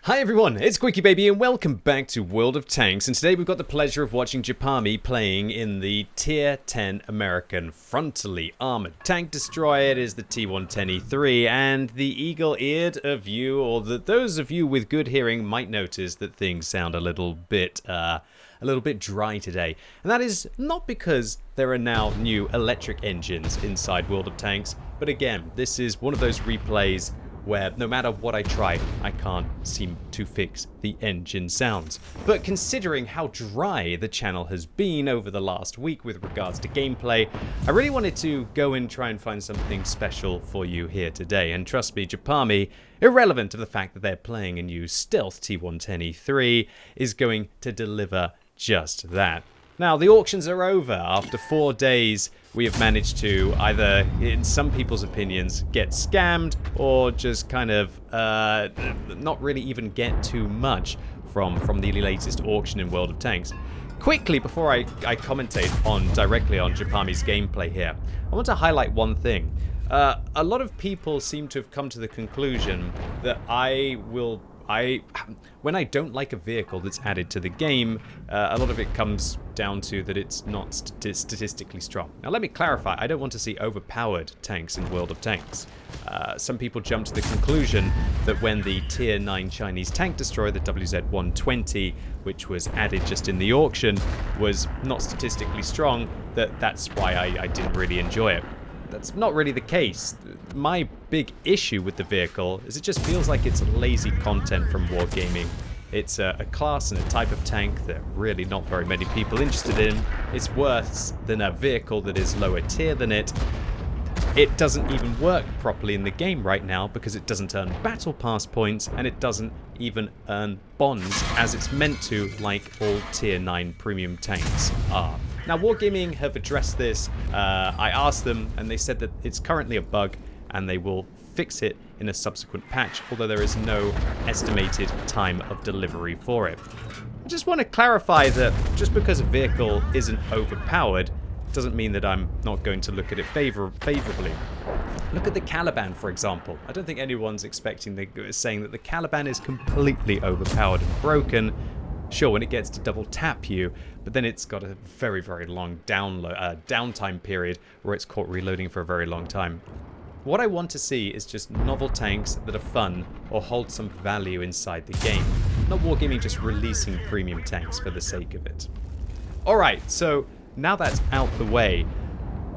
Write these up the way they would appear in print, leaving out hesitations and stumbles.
Hi everyone, it's QuickyBaby and welcome back to World of Tanks, and today we've got the pleasure of watching Japami playing in the Tier 10 American frontally armored tank destroyer. It is the T110E3, and the eagle-eared of you, or those of you with good hearing, might notice that things sound a little bit dry today. And that is not because there are now new electric engines inside World of Tanks, but again, this is one of those replays where no matter what I try, I can't seem to fix the engine sounds. But considering how dry the channel has been over the last week with regards to gameplay, I really wanted to go and try and find something special for you here today. And trust me, Japami, irrelevant of the fact that they're playing a new stealth T110E3, is going to deliver just that. Now, the auctions are over. After 4 days, we have managed to either, in some people's opinions, get scammed or just kind of not really even get too much from the latest auction in World of Tanks. Quickly, before I commentate directly on Japami's gameplay here, I want to highlight one thing. A lot of people seem to have come to the conclusion that when I don't like a vehicle that's added to the game, a lot of it comes down to that it's not statistically strong. Now let me clarify, I don't want to see overpowered tanks in World of Tanks. Some people jump to the conclusion that when the Tier 9 Chinese tank destroyer, the WZ-120, which was added just in the auction, was not statistically strong, that's why I didn't really enjoy it. That's not really the case. My big issue with the vehicle is it just feels like it's lazy content from wargaming. It's a class and a type of tank that really not very many people are interested in. It's worse than a vehicle that is lower tier than it. It doesn't even work properly in the game right now because it doesn't earn battle pass points and it doesn't even earn bonds as it's meant to, like all tier 9 premium tanks are. Now, Wargaming have addressed this. I asked them and they said that it's currently a bug and they will fix it in a subsequent patch, although there is no estimated time of delivery for it. I just want to clarify that just because a vehicle isn't overpowered doesn't mean that I'm not going to look at it favorably. Look at the Caliban, for example. I don't think anyone's saying that the Caliban is completely overpowered and broken. Sure, when it gets to double tap you, but then it's got a very, very long downtime period where it's caught reloading for a very long time. What I want to see is just novel tanks that are fun or hold some value inside the game. Not Wargaming just releasing premium tanks for the sake of it. Alright, so now that's out the way,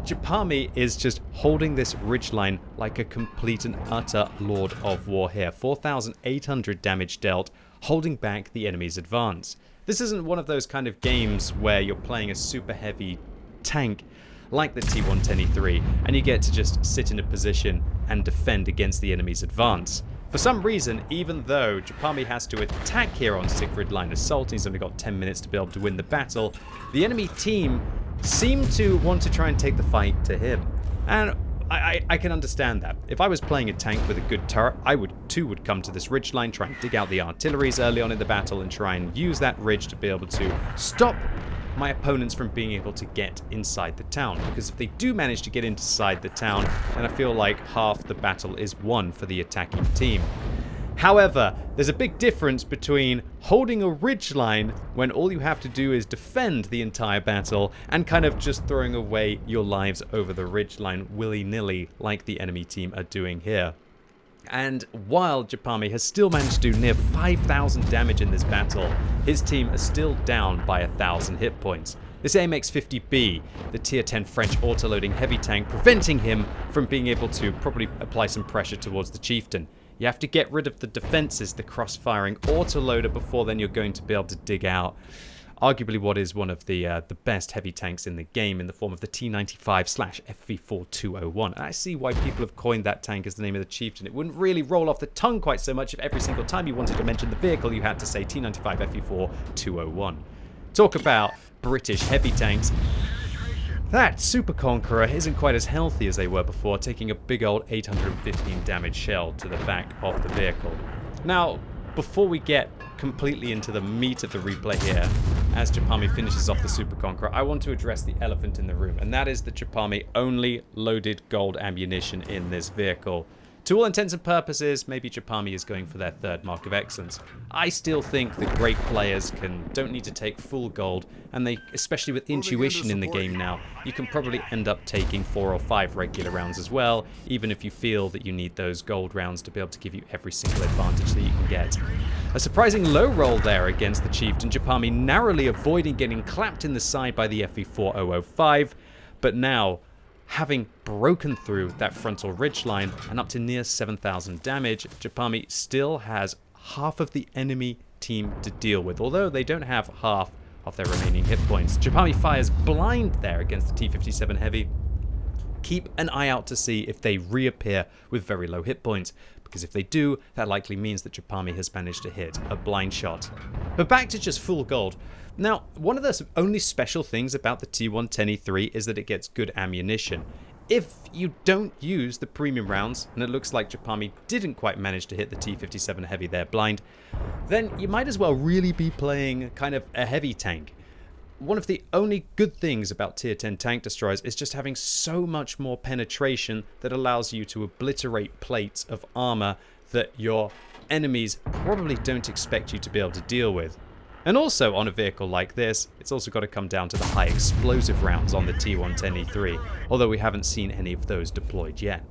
Japami is just holding this ridgeline like a complete and utter Lord of War here. 4,800 damage dealt, holding back the enemy's advance. This isn't one of those kind of games where you're playing a super heavy tank like the T110E3 and you get to just sit in a position and defend against the enemy's advance. For some reason, even though Japami has to attack here on Siegfried Line Assault, he's only got 10 minutes to be able to win the battle, the enemy team seem to want to try and take the fight to him. And I can understand that. If I was playing a tank with a good turret, I would come to this ridge line, try and dig out the artilleries early on in the battle and try and use that ridge to be able to stop my opponents from being able to get inside the town. Because if they do manage to get inside the town, then I feel like half the battle is won for the attacking team. However, there's a big difference between holding a ridgeline when all you have to do is defend the entire battle and kind of just throwing away your lives over the ridgeline willy-nilly like the enemy team are doing here. And while Japami has still managed to do near 5,000 damage in this battle, his team is still down by 1,000 hit points. This AMX-50B, the tier 10 French autoloading heavy tank, preventing him from being able to probably apply some pressure towards the chieftain. You have to get rid of the defenses, the cross-firing autoloader, before then you're going to be able to dig out arguably what is one of the best heavy tanks in the game in the form of the T95/FV4201. And I see why people have coined that tank as the name of the chieftain. It wouldn't really roll off the tongue quite so much if every single time you wanted to mention the vehicle you had to say T95/FV4201. Talk about British heavy tanks. That Super Conqueror isn't quite as healthy as they were before, taking a big old 815 damage shell to the back of the vehicle. Now, before we get completely into the meat of the replay here, as Japami finishes off the Super Conqueror, I want to address the elephant in the room, and that is that Japami only loaded gold ammunition in this vehicle. To all intents and purposes, maybe Japami is going for their third mark of excellence. I still think that great players don't need to take full gold, and they, especially with intuition in the game now, you can probably end up taking 4 or 5 regular rounds as well, even if you feel that you need those gold rounds to be able to give you every single advantage that you can get. A surprising low roll there against the Chieftain. Japami narrowly avoiding getting clapped in the side by the FV4005, but now, having broken through that frontal ridgeline and up to near 7,000 damage, Japami still has half of the enemy team to deal with, although they don't have half of their remaining hit points. Japami fires blind there against the T-57 Heavy. Keep an eye out to see if they reappear with very low hit points, because if they do, that likely means that Japami has managed to hit a blind shot. But back to just full gold. Now, one of the only special things about the T110E3 is that it gets good ammunition. If you don't use the premium rounds, and it looks like Japami didn't quite manage to hit the T-57 Heavy there blind, then you might as well really be playing kind of a heavy tank. One of the only good things about tier 10 tank destroyers is just having so much more penetration that allows you to obliterate plates of armor that your enemies probably don't expect you to be able to deal with. And also on a vehicle like this, it's also got to come down to the high explosive rounds on the T110E3, although we haven't seen any of those deployed yet.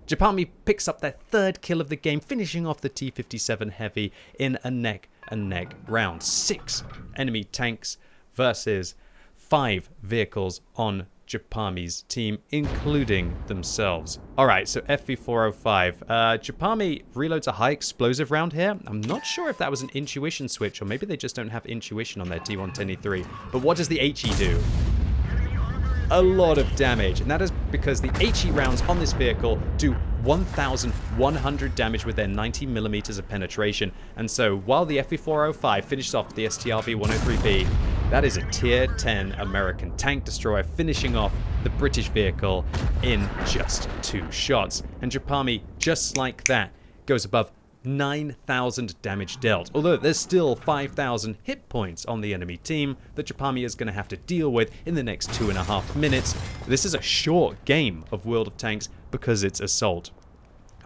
Japami picks up their third kill of the game, finishing off the T-57 Heavy in a neck-and-neck round. 6 enemy tanks versus 5 vehicles on Japami's team, including themselves. Alright, so FV405. Japami reloads a high explosive round here. I'm not sure if that was an intuition switch, or maybe they just don't have intuition on their T110E3. But what does the HE do? A lot of damage, and that is because the HE rounds on this vehicle do 1,100 damage with their 90mm of penetration. And so while the FV405 finishes off the STRV-103B, that is a tier 10 American tank destroyer finishing off the British vehicle in just 2 shots. And Japami, just like that, goes above 9,000 damage dealt, although there's still 5,000 hit points on the enemy team that Japami is going to have to deal with in the next 2.5 minutes. This is a short game of World of Tanks because it's Assault.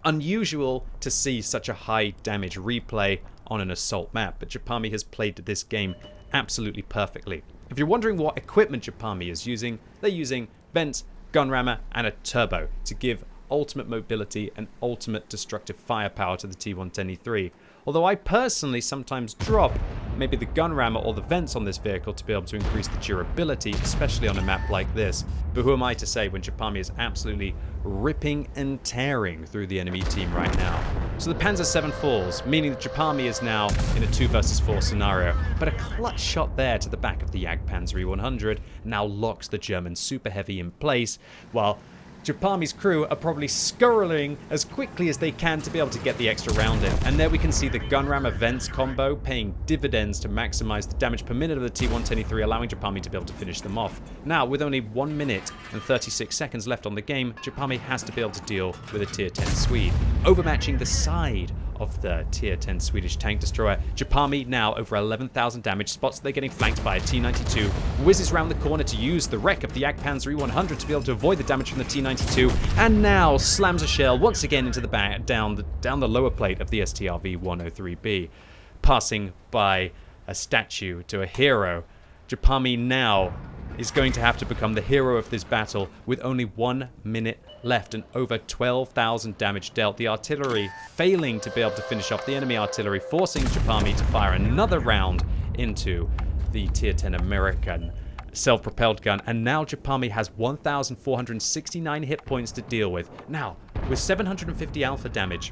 Unusual to see such a high damage replay on an Assault map, but Japami has played this game absolutely perfectly. If you're wondering what equipment Japami is using, they're using vents, gun rammer, and a turbo to give ultimate mobility and ultimate destructive firepower to the T110E3. Although I personally sometimes drop maybe the gun rammer or the vents on this vehicle to be able to increase the durability, especially on a map like this. But who am I to say when Japami is absolutely ripping and tearing through the enemy team right now? So the Panzer 7 falls, meaning that Japami is now in a 2 versus 4 scenario. But a clutch shot there to the back of the Jagdpanzer 100 now locks the German Super Heavy in place, while Japami's crew are probably scurrying as quickly as they can to be able to get the extra round in. And there we can see the gun rammer vents combo paying dividends to maximize the damage per minute of the T110E3, allowing Japami to be able to finish them off. Now, with only 1 minute and 36 seconds left on the game, Japami has to be able to deal with a tier 10 Swede, overmatching the side of the tier 10 Swedish tank destroyer. Japami now over 11,000 damage, spots they're getting flanked by a T92, whizzes round the corner to use the wreck of the Jagdpanzer 100 to be able to avoid the damage from the T92, and now slams a shell once again into the back down the lower plate of the STRV-103B, passing by a statue to a hero. Japami now is going to have to become the hero of this battle with only 1 minute left and over 12,000 damage dealt. The artillery failing to be able to finish off the enemy artillery, forcing Japami to fire another round into the tier 10 American self-propelled gun. And now Japami has 1,469 hit points to deal with. Now, with 750 alpha damage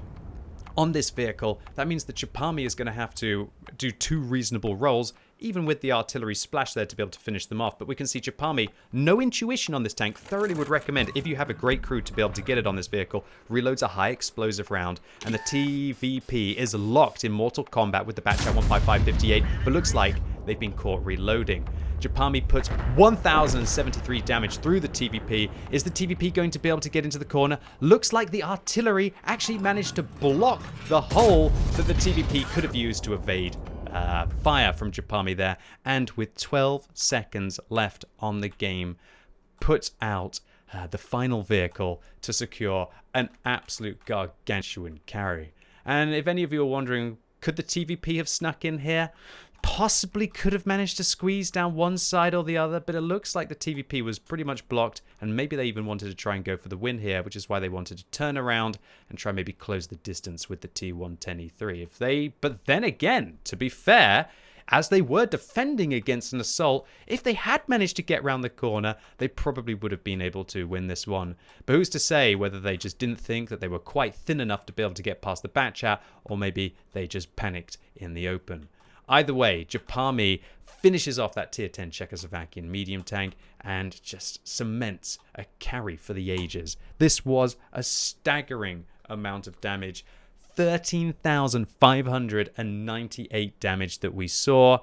on this vehicle, that means that Japami is going to have to do 2 reasonable rolls, even with the artillery splash there to be able to finish them off. But we can see Japami, no intuition on this tank, thoroughly would recommend, if you have a great crew to be able to get it on this vehicle, reloads a high explosive round, and the TVP is locked in Mortal Kombat with the Batchat 15558, but looks like they've been caught reloading. Japami puts 1,073 damage through the TVP. Is the TVP going to be able to get into the corner? Looks like the artillery actually managed to block the hole that the TVP could have used to evade fire from Japami there. And with 12 seconds left on the game, puts out the final vehicle to secure an absolute gargantuan carry. And if any of you are wondering, could the TVP have snuck in here? Possibly could have managed to squeeze down one side or the other, but it looks like the TVP was pretty much blocked, and maybe they even wanted to try and go for the win here, which is why they wanted to turn around and try maybe close the distance with the T110E3. But then again, to be fair, as they were defending against an assault, if they had managed to get round the corner, they probably would have been able to win this one. But who's to say whether they just didn't think that they were quite thin enough to be able to get past the bat chat, or maybe they just panicked in the open. Either way, Japami finishes off that tier 10 Czechoslovakian medium tank and just cements a carry for the ages. This was a staggering amount of damage. 13,598 damage that we saw.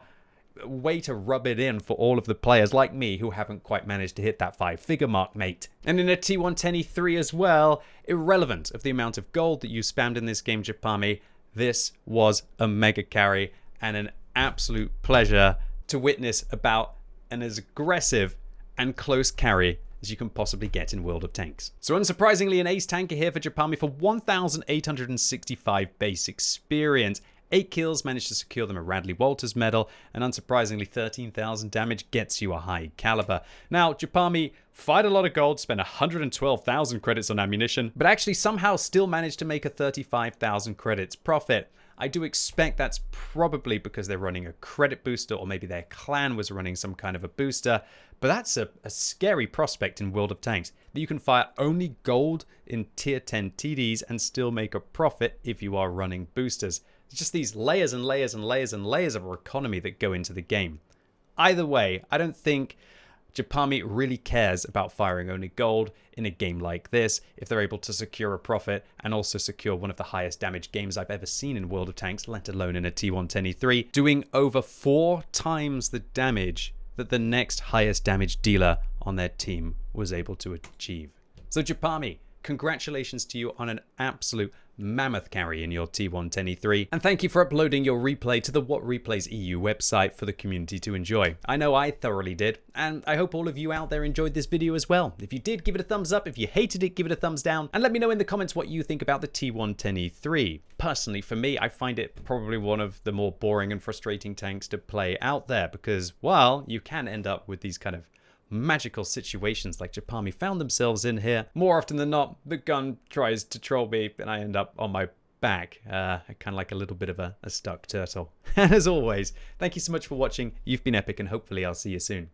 Way to rub it in for all of the players like me who haven't quite managed to hit that 5-figure mark, mate. And in a T110E3 as well, irrelevant of the amount of gold that you spammed in this game, Japami, this was a mega carry and an absolute pleasure to witness about an as aggressive and close carry as you can possibly get in World of Tanks. So unsurprisingly, an ace tanker here for Japami for 1,865 base experience. 8 kills managed to secure them a Radley Walters medal, and unsurprisingly 13,000 damage gets you a high caliber. Now, Japami fired a lot of gold, spent 112,000 credits on ammunition, but actually somehow still managed to make a 35,000 credits profit. I do expect that's probably because they're running a credit booster, or maybe their clan was running some kind of a booster. But that's a scary prospect in World of Tanks, that you can fire only gold in tier 10 TDs and still make a profit if you are running boosters. It's just these layers and layers and layers and layers of economy that go into the game. Either way, I don't think Japami really cares about firing only gold in a game like this if they're able to secure a profit and also secure one of the highest damage games I've ever seen in World of Tanks, let alone in a T110E3, doing over 4 times the damage that the next highest damage dealer on their team was able to achieve. So Japami, congratulations to you on an absolute mammoth carry in your T110E3, and thank you for uploading your replay to the What Replays EU website for the community to enjoy. I know I thoroughly did, and I hope all of you out there enjoyed this video as well. If you did, give it a thumbs up. If you hated it, give it a thumbs down, and let me know in the comments what you think about the T110E3. Personally, for me, I find it probably one of the more boring and frustrating tanks to play out there because, while you can end up with these kind of magical situations like Japami found themselves in here, more often than not, the gun tries to troll me and I end up on my back, kind of like a little bit of a stuck turtle. And as always, thank you so much for watching. You've been epic, and hopefully I'll see you soon.